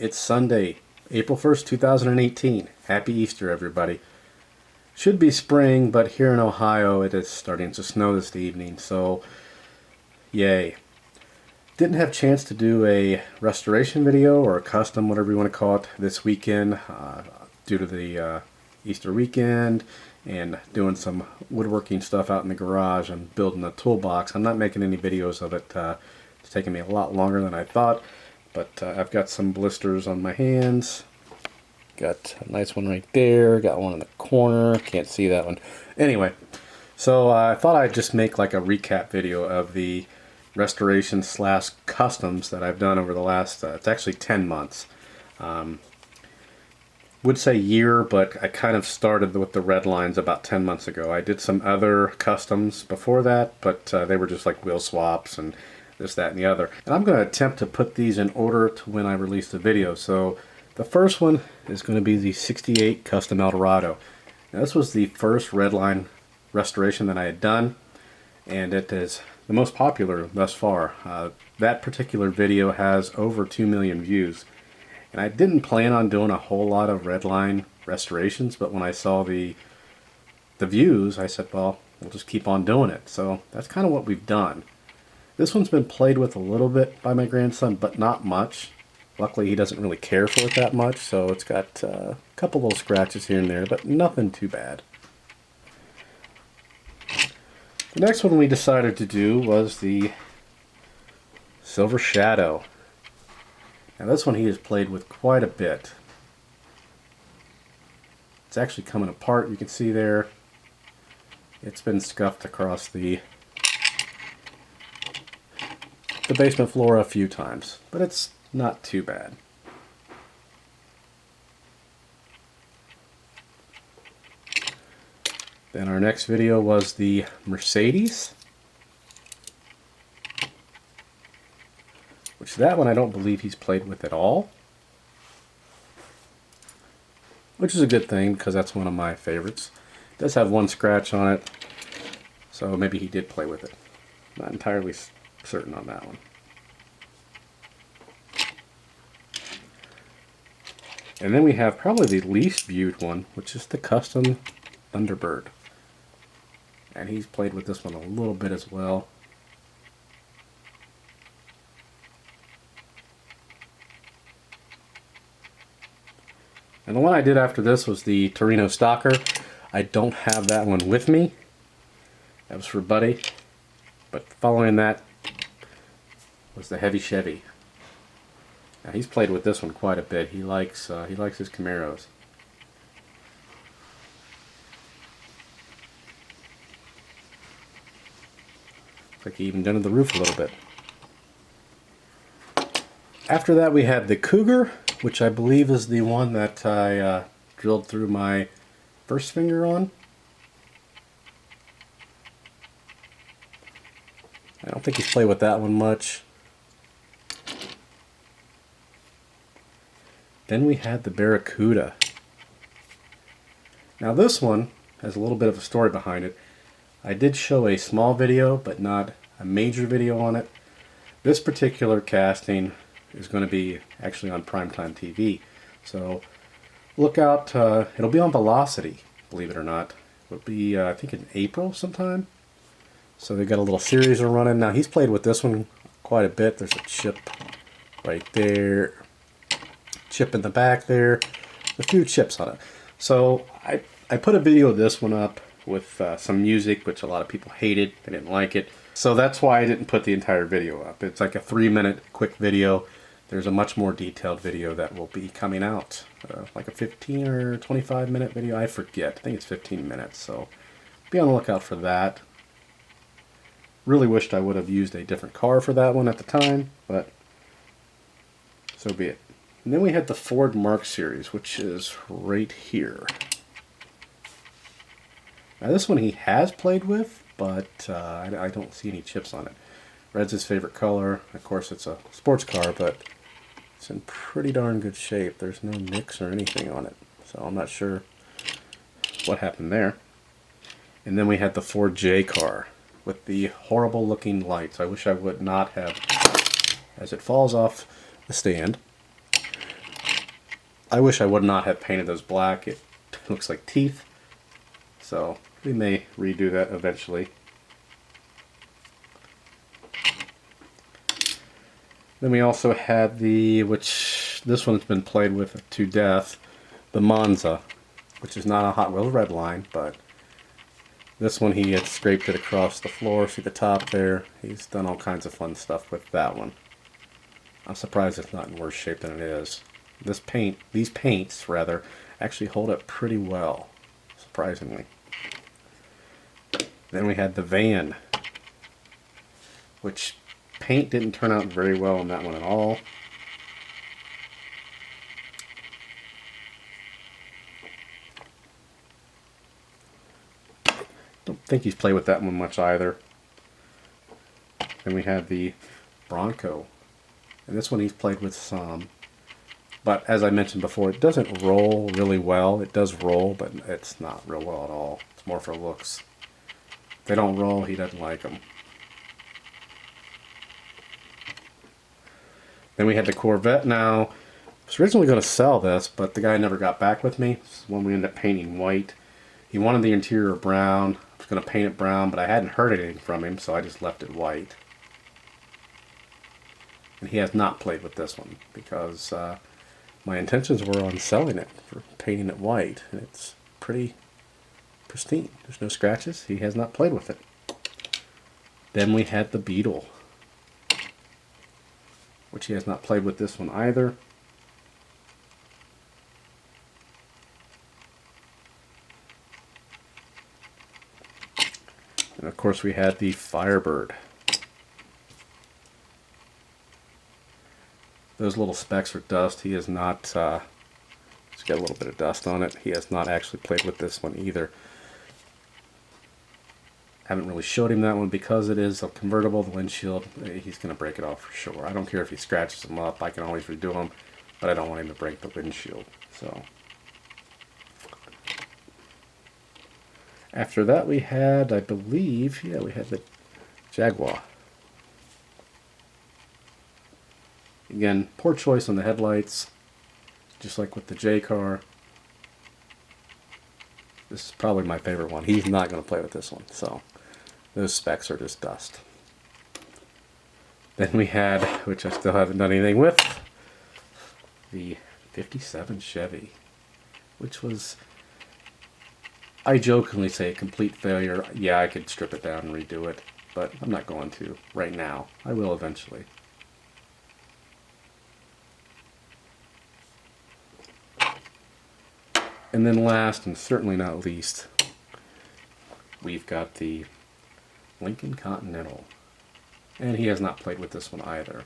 It's Sunday, April 1st, 2018. Happy Easter, everybody. Should be spring, but here in Ohio it is starting to snow this evening, so yay. Didn't have a chance to do a restoration video or a custom, whatever you want to call it, this weekend due to the Easter weekend and doing some woodworking stuff out in the garage and building a toolbox. I'm not making any videos of it. It's taking me a lot longer than I thought, but I've got some blisters on my hands. Got a nice one right there, got one in the corner, can't see that one. Anyway, so I thought I'd just make like a recap video of the restoration slash customs that I've done over the last, it's actually 10 months. Would say year, but I kind of started with the Redlines about 10 months ago. I did some other customs before that, but they were just like wheel swaps and this, that, and the other. And I'm going to attempt to put these in order to when I release the video. So the first one is going to be the 68 Custom Eldorado. Now, this was the first Redline restoration that I had done, and it is the most popular thus far. That particular video has over 2 million views. And I didn't plan on doing a whole lot of Redline restorations, but when I saw the views, I said, well, we'll just keep on doing it. So that's kind of what we've done. This one's been played with a little bit by my grandson, but not much. Luckily, he doesn't really care for it that much, so it's got a couple little scratches here and there, but nothing too bad. The next one we decided to do was the Silver Shadow. Now this one he has played with quite a bit. It's actually coming apart, you can see there. It's been scuffed across the basement floor a few times, but it's not too bad. Then our next video was the Mercedes, which that one I don't believe he's played with at all, which is a good thing because that's one of my favorites. It does have one scratch on it, so maybe he did play with it. Not entirely certain on that one. And then we have probably the least viewed one, which is the Custom Thunderbird. And he's played with this one a little bit as well. And the one I did after this was the Torino Stalker. I don't have that one with me. That was for Buddy. But following that was the Heavy Chevy. Now he's played with this one quite a bit. He likes his Camaros. Looks like he even dented the roof a little bit. After that we had the Cougar, which I believe is the one that I drilled through my first finger on. I don't think he's played with that one much. Then we had the Barracuda. Now this one has a little bit of a story behind it. I did show a small video, but not a major video on it. This particular casting is going to be actually on primetime TV. So look out, it'll be on Velocity, believe it or not. It'll be, I think in April sometime. So they've got a little series they're running. Now he's played with this one quite a bit. There's a chip right there. Chip in the back there, a few chips on it. So I put a video of this one up with some music, which a lot of people hated. They didn't like it. So that's why I didn't put the entire video up. It's like a 3-minute quick video. There's a much more detailed video that will be coming out. Like a 15 or 25 minute video. I forget. I think it's 15 minutes. So be on the lookout for that. Really wished I would have used a different car for that one at the time, but so be it. And then we had the Ford Mark series, which is right here. Now this one he has played with, but I don't see any chips on it. Red's his favorite color. Of course it's a sports car, but it's in pretty darn good shape. There's no nicks or anything on it, so I'm not sure what happened there. And then we had the Ford J car with the horrible looking lights. I wish I would not have, as it falls off the stand. I wish I would not have painted those black. It looks like teeth. So we may redo that eventually. Then we also had which this one's been played with to death, the Monza, which is not a Hot Wheels Redline, but this one he had scraped it across the floor. See the top there? He's done all kinds of fun stuff with that one. I'm surprised it's not in worse shape than it is. These paints rather, actually hold up pretty well, surprisingly. Then we had the van, which paint didn't turn out very well on that one at all. Don't think he's played with that one much either. Then we have the Bronco, and this one he's played with some. But as I mentioned before, it doesn't roll really well. It does roll, but it's not real well at all. It's more for looks. If they don't roll, he doesn't like them. Then we had the Corvette. Now, I was originally going to sell this, but the guy never got back with me. This is one we ended up painting white. He wanted the interior brown. I was going to paint it brown, but I hadn't heard anything from him, so I just left it white. And he has not played with this one because my intentions were on selling it for painting it white, and it's pretty pristine. There's no scratches. He has not played with it. Then we had the Beetle, which he has not played with this one either. And of course we had the Firebird. Those little specks are dust. He has not, it's got a little bit of dust on it. He has not actually played with this one either. Haven't really showed him that one because it is a convertible, the windshield. He's going to break it off for sure. I don't care if he scratches them up. I can always redo them, but I don't want him to break the windshield. So after that we had, I believe, yeah, we had the Jaguar. Again, poor choice on the headlights, just like with the J car. This is probably my favorite one. He's not going to play with this one, so those specs are just dust. Then we had, which I still haven't done anything with, the 57 Chevy, which was, I jokingly say, a complete failure. Yeah, I could strip it down and redo it, but I'm not going to right now. I will eventually. And then last, and certainly not least, we've got the Lincoln Continental. And he has not played with this one either.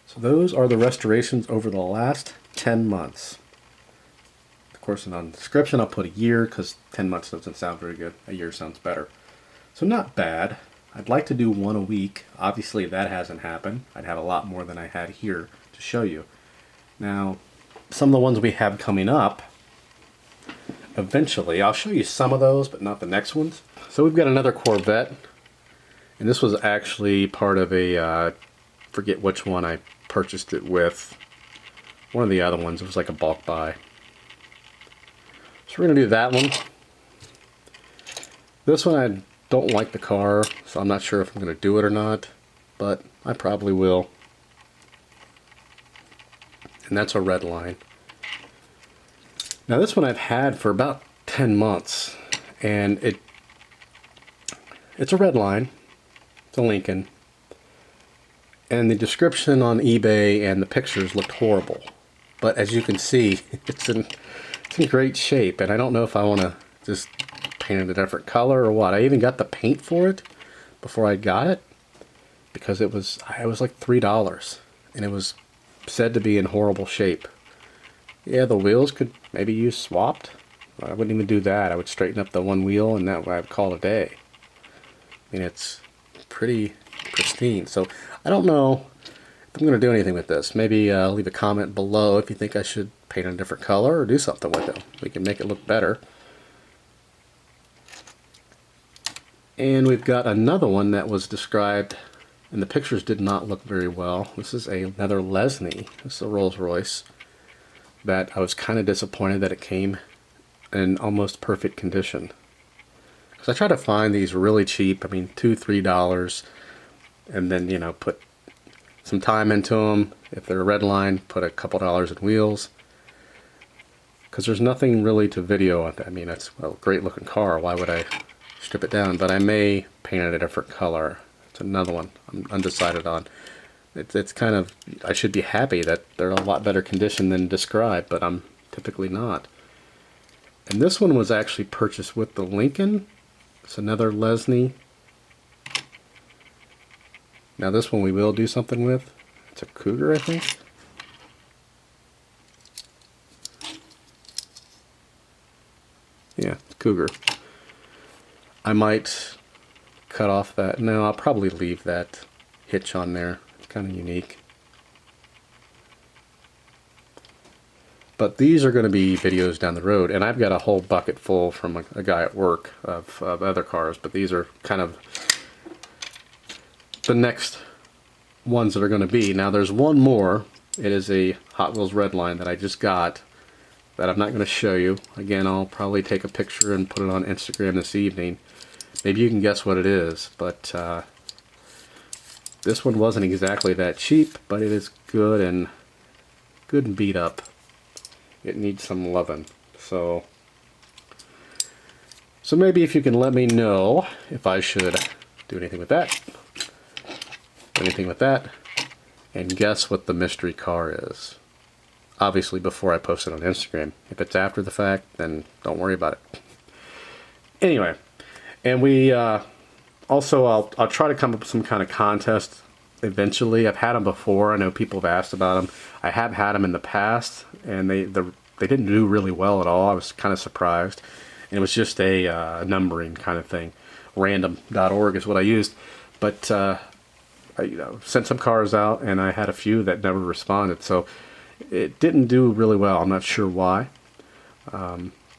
So those are the restorations over the last 10 months. Of course, in the description I'll put a year because 10 months doesn't sound very good. A year sounds better. So not bad. I'd like to do one a week. Obviously that hasn't happened. I'd have a lot more than I had here to show you. Now, some of the ones we have coming up, eventually, I'll show you some of those, but not the next ones. So we've got another Corvette, and this was actually part of a, forget which one I purchased it with. One of the other ones, it was like a bulk buy. So we're going to do that one. This one I don't like the car, so I'm not sure if I'm going to do it or not, but I probably will. And that's a Redline. Now this one I've had for about 10 months, and it's a Redline. It's a Lincoln. And the description on eBay and the pictures looked horrible. But as you can see, it's in great shape, and I don't know if I want to just paint it a different color or what. I even got the paint for it before I got it because it was like $3 and it was said to be in horrible shape. Yeah, the wheels could maybe use swapped. I wouldn't even do that. I would straighten up the one wheel and that I would call it a day. I mean, it's pretty pristine. So I don't know if I'm going to do anything with this. Maybe leave a comment below if you think I should paint a different color or do something with it. We can make it look better. And we've got another one that was described, and the pictures did not look very well. This is another Lesney. This is a Rolls Royce that I was kind of disappointed that it came in almost perfect condition. Because I try to find these really cheap, I mean $2, $3, and then, you know, put some time into them. If they're Redline, put a couple dollars in wheels. Because there's nothing really to video on that. I mean, it's a great looking car. Why would I strip it down? But I may paint it a different color. It's another one I'm undecided on. It's kind of, I should be happy that they're a lot better condition than described, but I'm typically not. And this one was actually purchased with the Lincoln. It's another Lesney. Now this one we will do something with. It's a Cougar, I think. Yeah, Cougar. I might cut off that. No, I'll probably leave that hitch on there. It's kind of unique. But these are going to be videos down the road, and I've got a whole bucket full from a guy at work of other cars, but these are kind of the next ones that are going to be. Now there's one more. It is a Hot Wheels Redline that I just got that I'm not going to show you. Again, I'll probably take a picture and put it on Instagram this evening. Maybe you can guess what it is, but this one wasn't exactly that cheap, but it is good and beat up. It needs some loving. So maybe if you can let me know if I should do anything with that, and guess what the mystery car is. Obviously before I post it on Instagram. If it's after the fact, then don't worry about it. Anyway, and we also, I'll try to come up with some kind of contest eventually. I've had them before. I know people have asked about them. I have had them in the past, and they didn't do really well at all. I was kind of surprised. And it was just a numbering kind of thing. Random.org is what I used. But I sent some cars out, and I had a few that never responded. So it didn't do really well. I'm not sure why.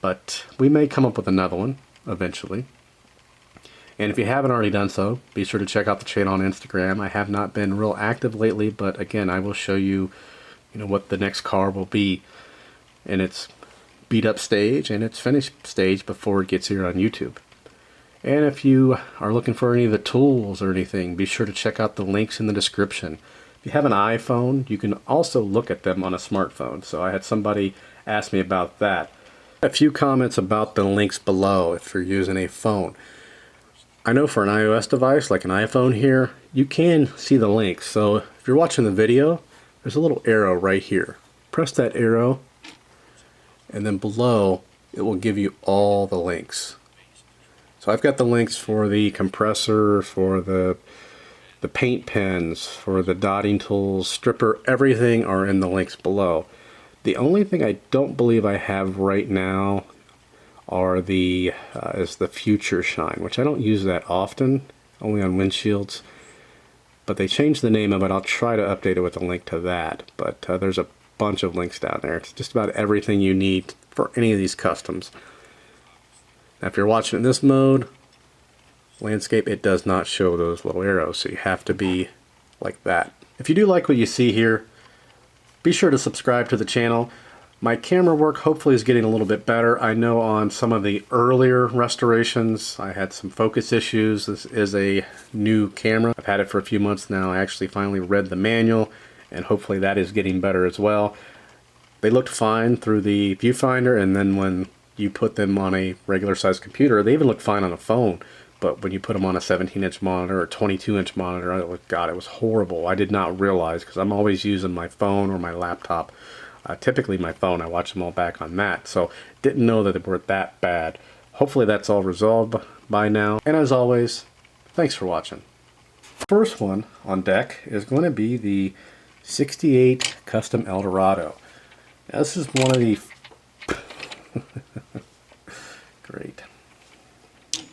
But we may come up with another one eventually. And if you haven't already done so, be sure to check out the channel on Instagram. I have not been real active lately, but again, I will show you, what the next car will be in its beat up stage and its finished stage before it gets here on YouTube. And if you are looking for any of the tools or anything, be sure to check out the links in the description. If you have an iPhone, you can also look at them on a smartphone. So I had somebody ask me about that. A few comments about the links below if you're using a phone. I know for an iOS device like an iPhone here, you can see the links. So if you're watching the video, there's a little arrow right here. Press that arrow, and then below it will give you all the links. So I've got the links for the compressor, for the paint pens, for the dotting tools, stripper, everything are in the links below. The only thing I don't believe I have right now are is the Future Shine, which I don't use that often, only on windshields. But they changed the name of it. I'll try to update it with a link to that. But there's a bunch of links down there. It's just about everything you need for any of these customs. Now, if you're watching in this mode, landscape, it does not show those little arrows, so you have to be like that. If you do like what you see here, be sure to subscribe to the channel. My camera work hopefully is getting a little bit better. I know on some of the earlier restorations I had some focus issues. This is a new camera. I've had it for a few months now. I actually finally read the manual, and hopefully that is getting better as well. They looked fine through the viewfinder, and then when you put them on a regular sized computer, they even looked fine on a phone. But when you put them on a 17-inch monitor or 22-inch monitor, oh God, it was horrible. I did not realize, because I'm always using my phone or my laptop. Typically my phone, I watch them all back on that. So didn't know that they were that bad. Hopefully that's all resolved by now. And as always, thanks for watching. First one on deck is going to be the 68 Custom Eldorado. Now, this is one of the